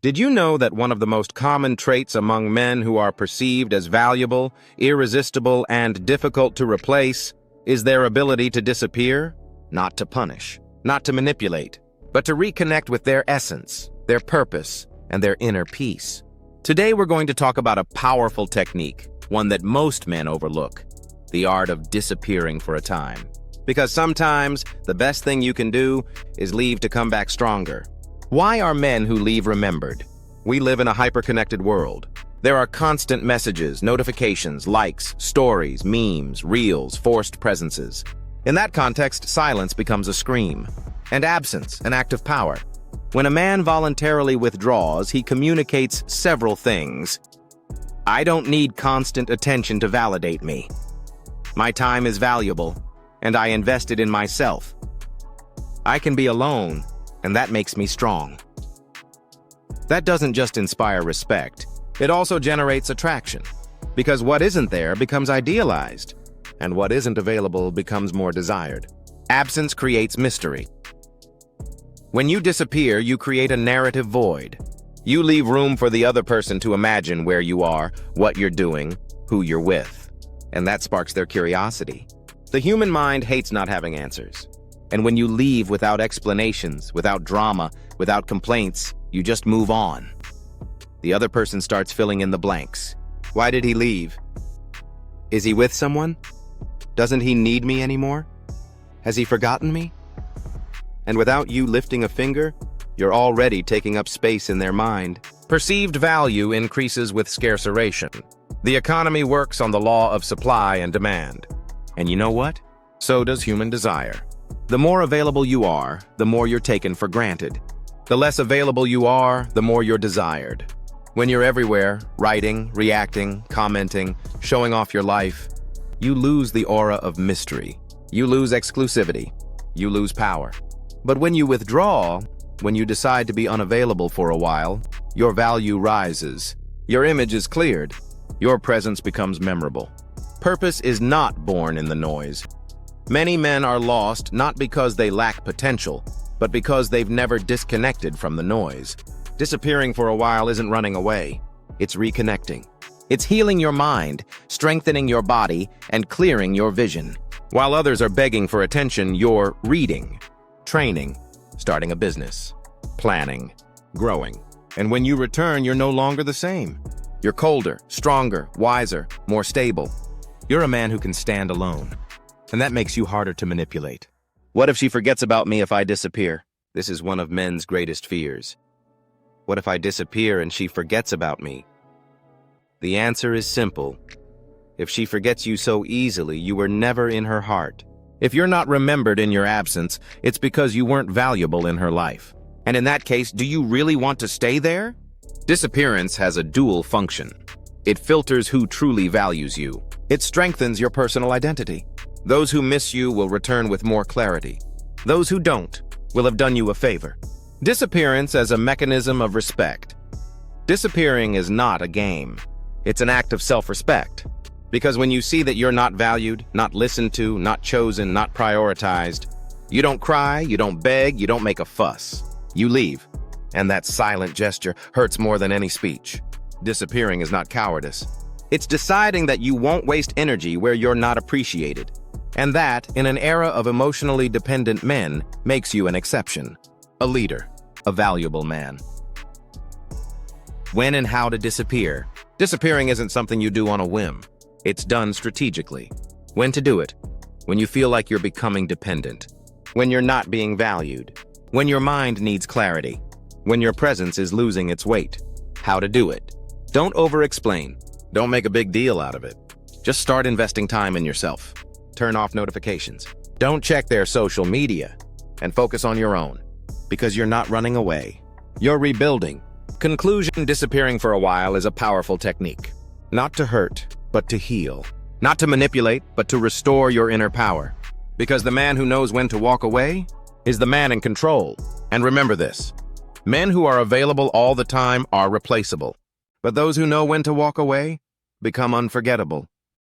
Did you know that one of the most common traits among men who are perceived as valuable, irresistible, and difficult to replace is their ability to disappear? Not to punish, not to manipulate, but to reconnect with their essence, their purpose, and their inner peace. Today we're going to talk about a powerful technique, one that most men overlook, the art of disappearing for a time. Because sometimes the best thing you can do is leave to come back stronger. Why are men who leave remembered? We live in a hyper-connected world. There are constant messages, notifications, likes, stories, memes, reels, forced presences. In that context, silence becomes a scream, and absence an act of power. When a man voluntarily withdraws, he communicates several things. I don't need constant attention to validate me. My time is valuable, and I invested in myself. I can be alone, and that makes me strong. That doesn't just inspire respect, it also generates attraction, because what isn't there becomes idealized, and what isn't available becomes more desired. Absence creates mystery. When you disappear, you create a narrative void. You leave room for the other person to imagine where you are, what you're doing, who you're with, and that sparks their curiosity. The human mind hates not having answers. And when you leave without explanations, without drama, without complaints, you just move on. The other person starts filling in the blanks. Why did he leave? Is he with someone? Doesn't he need me anymore? Has he forgotten me? And without you lifting a finger, you're already taking up space in their mind. Perceived value increases with scarceration. The economy works on the law of supply and demand. And you know what? So does human desire. The more available you are, the more you're taken for granted. The less available you are, the more you're desired. When you're everywhere, writing, reacting, commenting, showing off your life, you lose the aura of mystery. You lose exclusivity. You lose power. But when you withdraw, when you decide to be unavailable for a while, your value rises. Your image is cleared. Your presence becomes memorable. Purpose is not born in the noise. Many men are lost not because they lack potential, but because they've never disconnected from the noise. Disappearing for a while isn't running away. It's reconnecting. It's healing your mind, strengthening your body, and clearing your vision. While others are begging for attention, you're reading, training, starting a business, planning, growing. And when you return, you're no longer the same. You're colder, stronger, wiser, more stable. You're a man who can stand alone. And that makes you harder to manipulate. What if she forgets about me if I disappear? This is one of men's greatest fears. What if I disappear and she forgets about me? The answer is simple. If she forgets you so easily, you were never in her heart. If you're not remembered in your absence, it's because you weren't valuable in her life. And in that case, do you really want to stay there? Disappearance has a dual function. It filters who truly values you. It strengthens your personal identity. Those who miss you will return with more clarity. Those who don't will have done you a favor. Disappearance as a mechanism of respect. Disappearing is not a game. It's an act of self-respect. Because when you see that you're not valued, not listened to, not chosen, not prioritized, you don't cry, you don't beg, you don't make a fuss. You leave. And that silent gesture hurts more than any speech. Disappearing is not cowardice. It's deciding that you won't waste energy where you're not appreciated. And that, in an era of emotionally dependent men, makes you an exception. A leader. A valuable man. When and how to disappear. Disappearing isn't something you do on a whim. It's done strategically. When to do it? When you feel like you're becoming dependent. When you're not being valued. When your mind needs clarity. When your presence is losing its weight. How to do it. Don't over-explain. Don't make a big deal out of it. Just start investing time in yourself. Turn off notifications. Don't check their social media. And focus on your own. Because you're not running away. You're rebuilding. Conclusion: disappearing for a while is a powerful technique. Not to hurt, but to heal. Not to manipulate, but to restore your inner power. Because the man who knows when to walk away is the man in control. And remember this: men who are available all the time are replaceable. But those who know when to walk away become unforgettable.